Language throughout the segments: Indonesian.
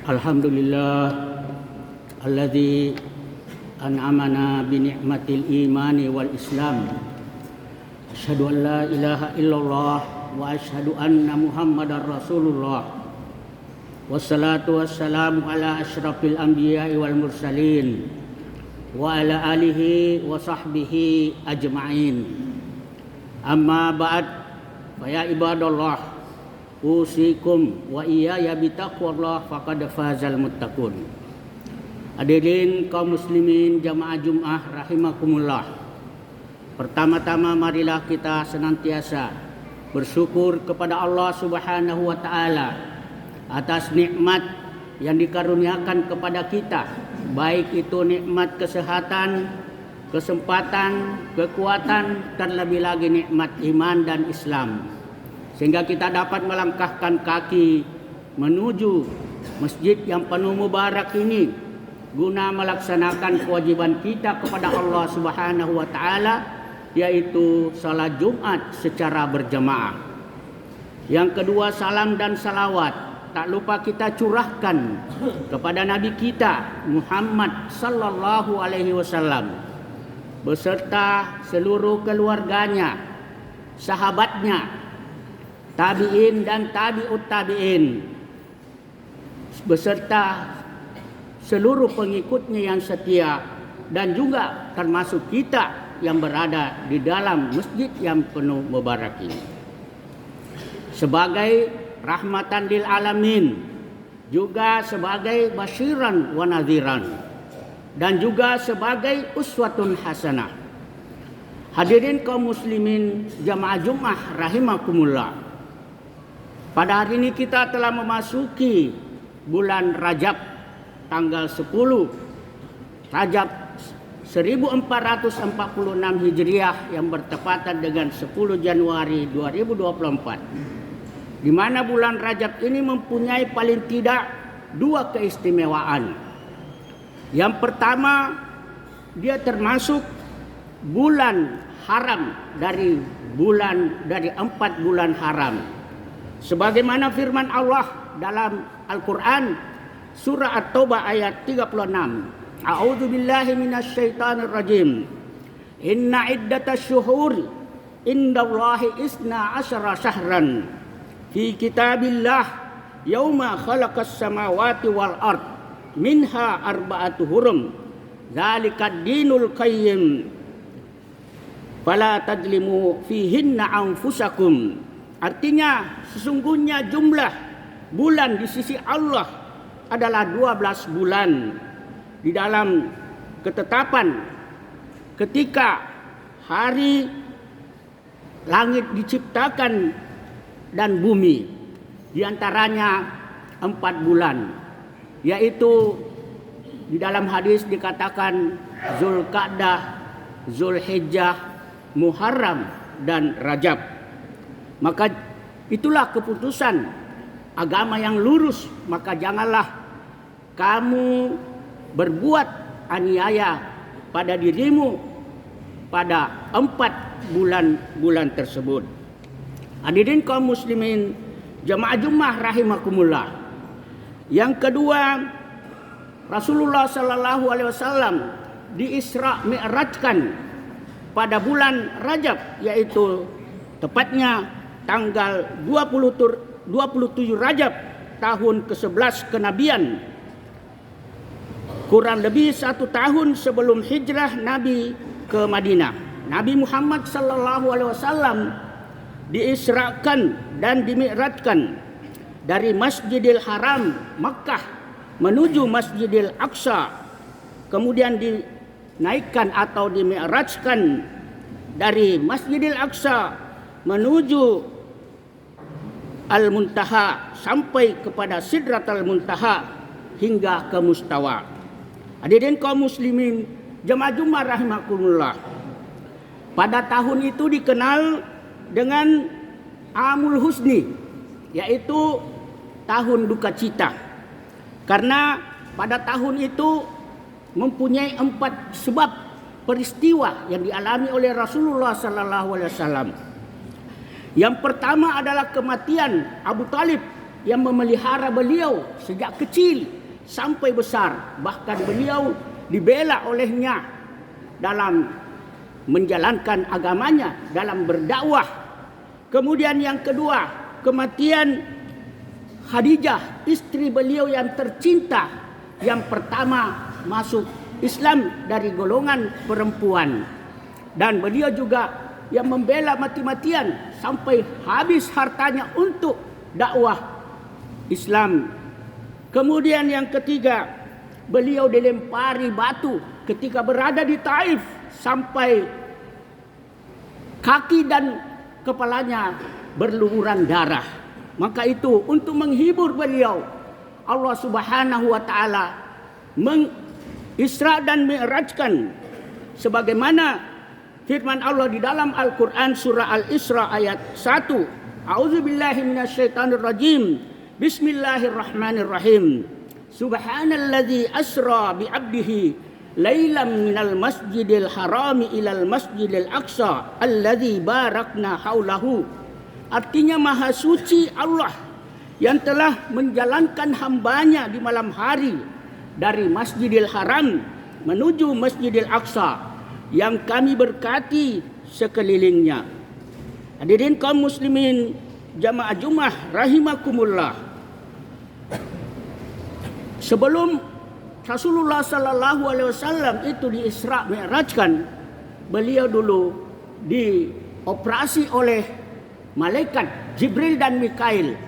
Alhamdulillah alladzi an'amana bi ni'matil imani wal islam. Asyhadu an la ilaha illallah wa asyhadu anna Muhammadar Rasulullah. Wassalatu wassalamu ala asyrafil anbiya'i wal mursalin wa ala alihi wa sahbihi ajma'in. Amma ba'd, fa ya ibadallah, usikum wa iyaya bitaqwallah faqad fazal muttaqun. Hadirin kaum muslimin jamaah Jumat rahimakumullah. Pertama-tama marilah kita senantiasa bersyukur kepada Allah Subhanahu wa taala atas nikmat yang dikaruniakan kepada kita, baik itu nikmat kesehatan, kesempatan, kekuatan, terlebih lagi nikmat iman dan Islam, sehingga kita dapat melangkahkan kaki menuju masjid yang penuh mubarak ini guna melaksanakan kewajiban kita kepada Allah Subhanahu wa taala, yaitu salat Jumat secara berjamaah. Yang kedua, salam dan salawat tak lupa kita curahkan kepada Nabi kita Muhammad sallallahu alaihi wasallam beserta seluruh keluarganya, sahabatnya, tabi'in dan tabi'ut tabi'in, beserta seluruh pengikutnya yang setia, dan juga termasuk kita yang berada di dalam masjid yang penuh mubarak ini, sebagai rahmatan lil alamin, juga sebagai basyiran wa nadhiran, dan juga sebagai uswatun hasanah. Hadirin kaum muslimin jamaah Jumat rahimakumullah. Pada hari ini kita telah memasuki bulan Rajab, tanggal 10 Rajab 1446 Hijriah yang bertepatan dengan 10 Januari 2024. Di mana bulan Rajab ini mempunyai paling tidak dua keistimewaan. Yang pertama, dia termasuk bulan haram dari 4 bulan haram. Sebagaimana firman Allah dalam Al-Qur'an surah At-Taubah ayat 36. A'udzu billahi minasyaitonir rajim. Inna iddatasy syuhuri indallahi isna asyara syahran fi kitabillah yauma khalaqas samawati wal ard minha arba'atu hurum zalikad dinul qayyim fala tadlimu fihinna anfusakum. Artinya sesungguhnya jumlah bulan di sisi Allah adalah 12 bulan di dalam ketetapan ketika hari langit diciptakan dan bumi, di antaranya 4 bulan, yaitu di dalam hadis dikatakan Zulqa'dah, Zulhijjah, Muharram dan Rajab. Maka itulah keputusan agama yang lurus. Maka janganlah kamu berbuat aniaya pada dirimu pada 4 bulan tersebut. Hadirin kaum muslimin jamaah Jumat rahimakumullah. Yang kedua, Rasulullah sallallahu alaihi wasallam diisra mi'rajkan pada bulan Rajab, yaitu tepatnya tanggal 27 Rajab tahun ke-11 kenabian, kurang lebih 1 tahun sebelum hijrah Nabi ke Madinah. Nabi Muhammad sallallahu alaihi wasallam diisrakan dan dimi'rajkan dari Masjidil Haram Makkah menuju Masjidil Aqsa, kemudian dinaikkan atau dimi'rajkan dari Masjidil Aqsa menuju Al-Muntaha sampai kepada Sidratul Muntaha hingga ke Mustawa. Hadirin kaum muslimin jamaah Jumat rahimakumullah. Pada tahun itu dikenal dengan Amul Husni, yaitu tahun duka cita. Karena pada tahun itu mempunyai 4 sebab peristiwa yang dialami oleh Rasulullah sallallahu alaihi wasallam. Yang pertama adalah kematian Abu Talib yang memelihara beliau sejak kecil sampai besar. Bahkan beliau dibela olehnya dalam menjalankan agamanya, dalam berdakwah. Kemudian yang kedua, kematian Khadijah, istri beliau yang tercinta, yang pertama masuk Islam dari golongan perempuan. Dan beliau juga yang membela mati-matian sampai habis hartanya untuk dakwah Islam. Kemudian yang ketiga, beliau dilempari batu ketika berada di Taif sampai kaki dan kepalanya berlumuran darah. Maka itu untuk menghibur beliau, Allah Subhanahu wa taala mengisra dan mi'rajkan sebagaimana firman Allah di dalam Al-Qur'an surah Al-Isra ayat 1. A'udzubillahi minasyaitonirrajim. Bismillahirrahmanirrahim. Subhanalladzi asra bi'abdihi lailam minal masjidil harami ilal masjidil aqsa alladzi barakna haulahu. Artinya maha suci Allah yang telah menjalankan hambanya di malam hari dari Masjidil Haram menuju Masjidil Aqsa yang kami berkati sekelilingnya. Hadirin kaum muslimin jamaah Jumat rahimakumullah. Sebelum Rasulullah sallallahu alaihi wasallam itu diisra mi'rajkan, beliau dulu dioperasi oleh malaikat Jibril dan Mikail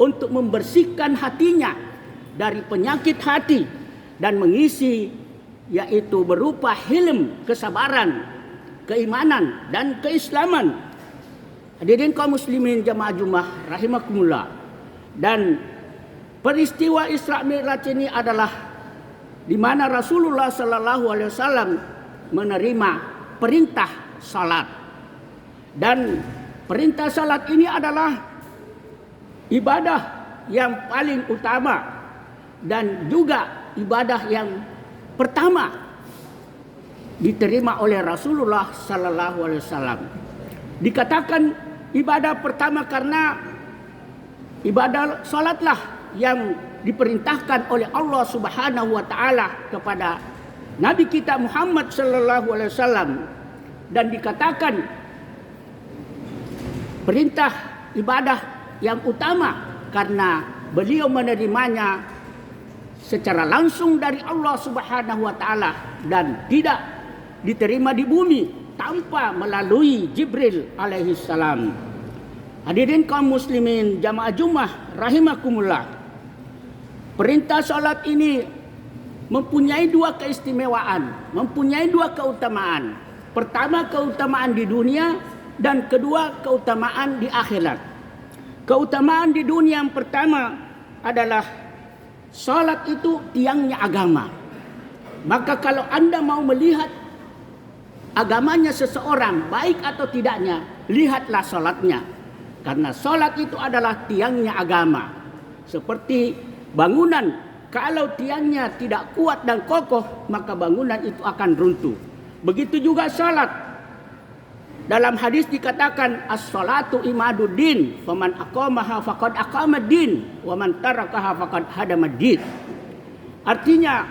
untuk membersihkan hatinya dari penyakit hati dan mengisi, yaitu berupa hilm, kesabaran, keimanan dan keislaman. Hadirin kaum muslimin jamaah Jumat rahimakumullah. Dan peristiwa Isra Mi'raj ini adalah di mana Rasulullah sallallahu alaihi wasallam menerima perintah salat. Dan perintah salat ini adalah ibadah yang paling utama dan juga ibadah yang pertama diterima oleh Rasulullah sallallahu alaihi wasallam. Dikatakan ibadah pertama karena ibadah salatlah yang diperintahkan oleh Allah Subhanahu wa taala kepada Nabi kita Muhammad sallallahu alaihi wasallam, dan dikatakan perintah ibadah yang utama karena beliau menerimanya secara langsung dari Allah Subhanahu wa taala dan tidak diterima di bumi tanpa melalui Jibril alaihi salam. Hadirin kaum muslimin jamaah Jumat rahimakumullah. Perintah salat ini mempunyai dua keistimewaan, mempunyai dua keutamaan. Pertama, keutamaan di dunia, dan kedua, keutamaan di akhirat. Keutamaan di dunia yang pertama adalah salat itu tiangnya agama. Maka kalau Anda mau melihat agamanya seseorang, baik atau tidaknya, lihatlah salatnya. Karena salat itu adalah tiangnya agama. Seperti bangunan, kalau tiangnya tidak kuat dan kokoh, maka bangunan itu akan runtuh. Begitu juga salat. Dalam hadis dikatakan as-salatu imaduddin, faman aqamaha faqad aqamaddin, wa man tarakaha faqad hadamaddin. Artinya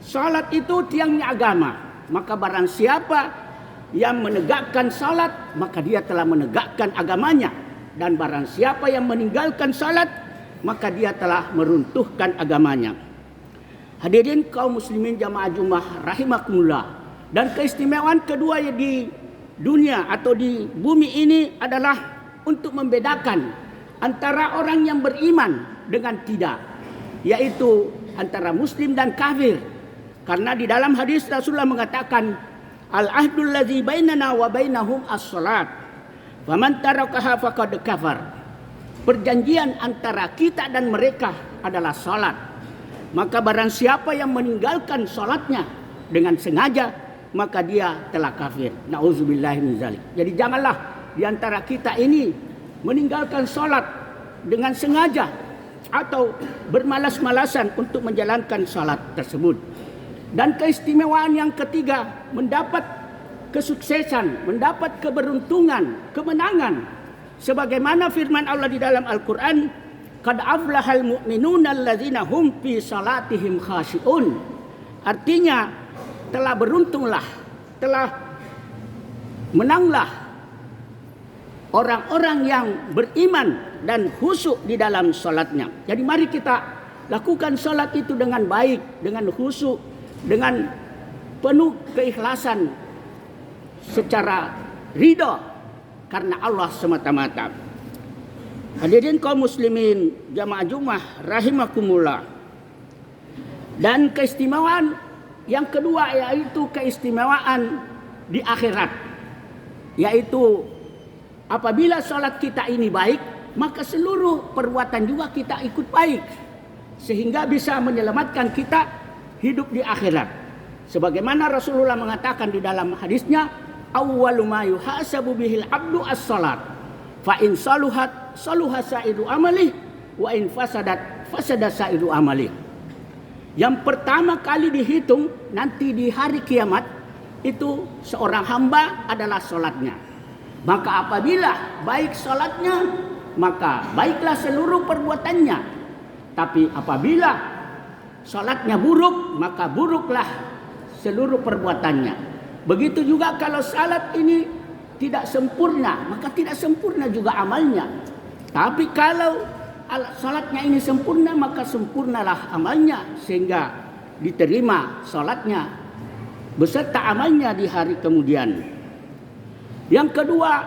salat itu tiangnya agama. Maka barang siapa yang menegakkan salat, maka dia telah menegakkan agamanya. Dan barang siapa yang meninggalkan salat, maka dia telah meruntuhkan agamanya. Hadirin kaum muslimin jamaah Jumat rahimakumullah. Dan keistimewaan kedua yang di dunia atau di bumi ini adalah untuk membedakan antara orang yang beriman dengan tidak, yaitu antara muslim dan kafir. Karena di dalam hadis Rasulullah mengatakan al-ahdul ladzi bainana wa bainahum as-salat faman tarakaha faqad kafar. Perjanjian antara kita dan mereka adalah salat. Maka barang siapa yang meninggalkan salatnya dengan sengaja, maka dia telah kafir. Nauzubillahi min zalik. Jadi janganlah di antara kita ini meninggalkan salat dengan sengaja atau bermalas-malasan untuk menjalankan salat tersebut. Dan keistimewaan yang ketiga, mendapat kesuksesan, mendapat keberuntungan, kemenangan. Sebagaimana firman Allah di dalam Al-Quran, qad aflahal mu'minuna allazina hum fi salatihim khashi'un. Artinya telah beruntunglah, telah menanglah orang-orang yang beriman dan khusyuk di dalam salatnya. Jadi mari kita lakukan salat itu dengan baik, dengan khusyuk, dengan penuh keikhlasan, secara ridha karena Allah semata-mata. Hadirin kaum muslimin jamaah Jumat rahimakumullah. Dan keistimewaan yang kedua yaitu keistimewaan di akhirat, yaitu apabila salat kita ini baik, maka seluruh perbuatan juga kita ikut baik, sehingga bisa menyelamatkan kita hidup di akhirat. Sebagaimana Rasulullah mengatakan di dalam hadisnya, awwalu ma yuhasabu bihil abdu as-salat, fa in saluhat saluha sa'idu amali, wa in fasadat fasada sa'idu amali. Yang pertama kali dihitung nanti di hari kiamat itu seorang hamba adalah salatnya. Maka apabila baik salatnya, maka baiklah seluruh perbuatannya. Tapi apabila salatnya buruk, maka buruklah seluruh perbuatannya. Begitu juga kalau salat ini tidak sempurna, maka tidak sempurna juga amalnya. Tapi kalau salatnya ini sempurna, maka sempurnalah amalnya, sehingga diterima salatnya beserta amalnya di hari kemudian. Yang kedua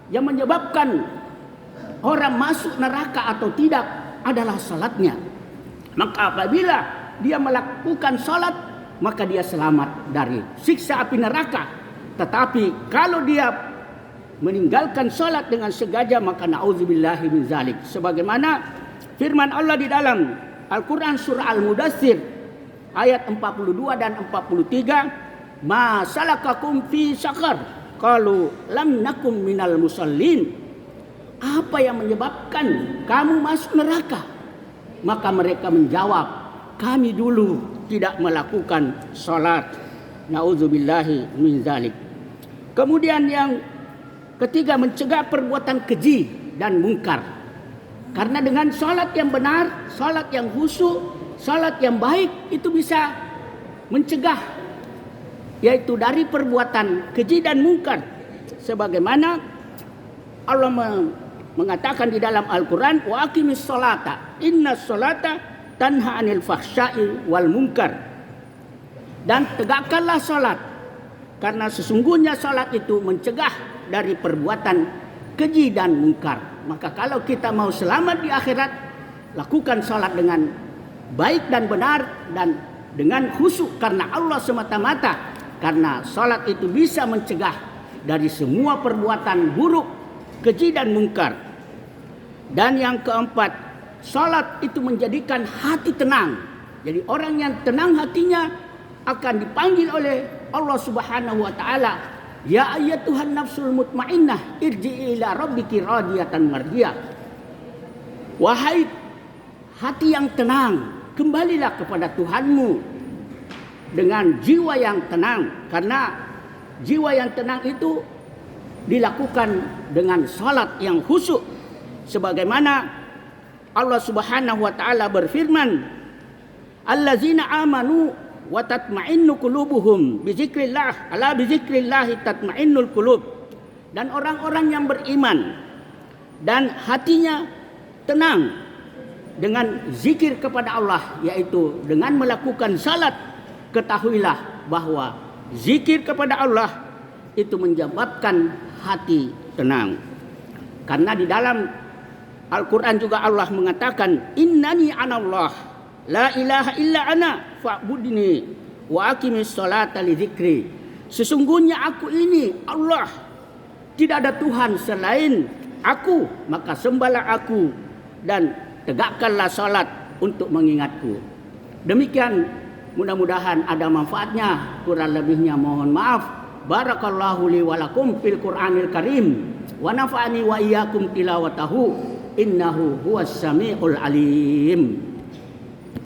yang menyebabkan orang masuk neraka atau tidak adalah salatnya. Maka apabila dia melakukan salat, maka dia selamat dari siksa api neraka. Tetapi kalau dia meninggalkan salat dengan sengaja, maka na'udzubillahi min zalik. Sebagaimana firman Allah di dalam Al-Quran surah Al-Mudaththir ayat 42 dan 43, ma salakakum fi saqar qalu lam nakum minal musallin. Apa yang menyebabkan kamu masuk neraka? Maka mereka menjawab, kami dulu tidak melakukan salat. Na'udzubillahi min zalik. Kemudian yang ketiga, mencegah perbuatan keji dan mungkar. Karena dengan salat yang benar, salat yang khusyuk, salat yang baik, itu bisa mencegah, yaitu dari perbuatan keji dan mungkar. Sebagaimana Allah mengatakan di dalam Al-Quran, wa aqimis sholata innas sholata tanha anil fahsya'i wal munkar. Dan tegakkanlah salat, karena sesungguhnya salat itu mencegah dari perbuatan keji dan mungkar. Maka kalau kita mau selamat di akhirat, lakukan salat dengan baik dan benar dan dengan khusyuk karena Allah semata-mata. Karena salat itu bisa mencegah dari semua perbuatan buruk, keji dan mungkar. Dan yang keempat, salat itu menjadikan hati tenang. Jadi orang yang tenang hatinya akan dipanggil oleh Allah Subhanahu wa taala, ya ayyatuhan nafsul mutmainnah irji'i ila rabbiki radiyatan mardiyah. Wahai hati yang tenang, kembalilah kepada Tuhanmu dengan jiwa yang tenang. Karena jiwa yang tenang itu dilakukan dengan salat yang khusyuk. Sebagaimana Allah Subhanahu wa taala berfirman, allazina amanu wa tatma'innu qulubuhum bi dzikrillah, ala bi dzikrillah tatma'innul qulub. Dan orang-orang yang beriman dan hatinya tenang dengan zikir kepada Allah, yaitu dengan melakukan salat, ketahuilah bahwa zikir kepada Allah itu menyebabkan hati tenang. Karena di dalam Al-Quran juga Allah mengatakan, innani anallah la ilaha illa ana fa'budni wa aqimis sholata li dzikri. Sesungguhnya aku ini Allah, tidak ada Tuhan selain aku, maka sembahlah aku dan tegakkanlah salat untuk mengingatku. Demikian, mudah-mudahan ada manfaatnya. Kurang lebihnya mohon maaf. Barakallahu li wa lakum fil Qur'anil Karim wa nafa'ani wa iyyakum tilawatahu innahu huwas samiul alim.